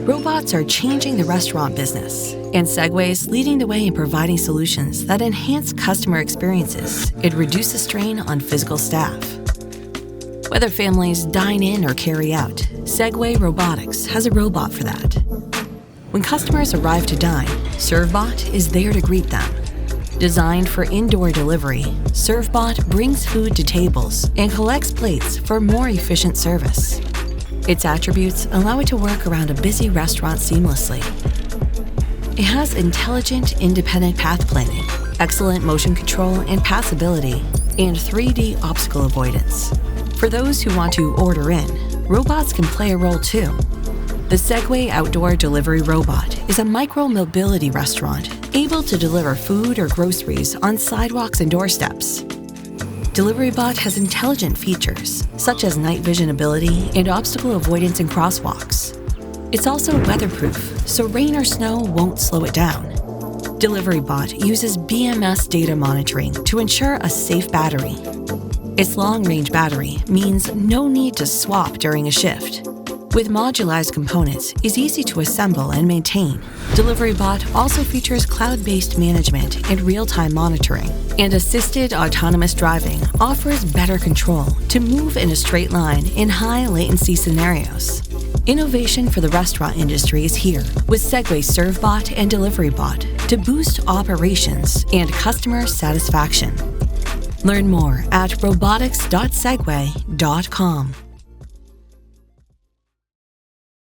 Robots are changing the restaurant business, and Segway is leading the way in providing solutions that enhance customer experiences and reduce the strain on physical staff. Whether families dine in or carry out, Segway Robotics has a robot for that. When customers arrive to dine, ServeBot is there to greet them. Designed for indoor delivery, ServeBot brings food to tables and collects plates for more efficient service. Its attributes allow it to work around a busy restaurant seamlessly. It has intelligent, independent path planning, excellent motion control and passability, and 3D obstacle avoidance. For those who want to order in, robots can play a role too. The Segway Outdoor Delivery Robot is a micro-mobility restaurant able to deliver food or groceries on sidewalks and doorsteps. DeliveryBot has intelligent features, such as night vision ability and obstacle avoidance in crosswalks. It's also weatherproof, so rain or snow won't slow it down. DeliveryBot uses BMS data monitoring to ensure a safe battery. Its long-range battery means no need to swap during a shift. With modularized components, it's easy to assemble and maintain. DeliveryBot also features cloud-based management and real-time monitoring. And assisted autonomous driving offers better control to move in a straight line in high-latency scenarios. Innovation for the restaurant industry is here with Segway ServeBot and DeliveryBot to boost operations and customer satisfaction. Learn more at robotics.segway.com.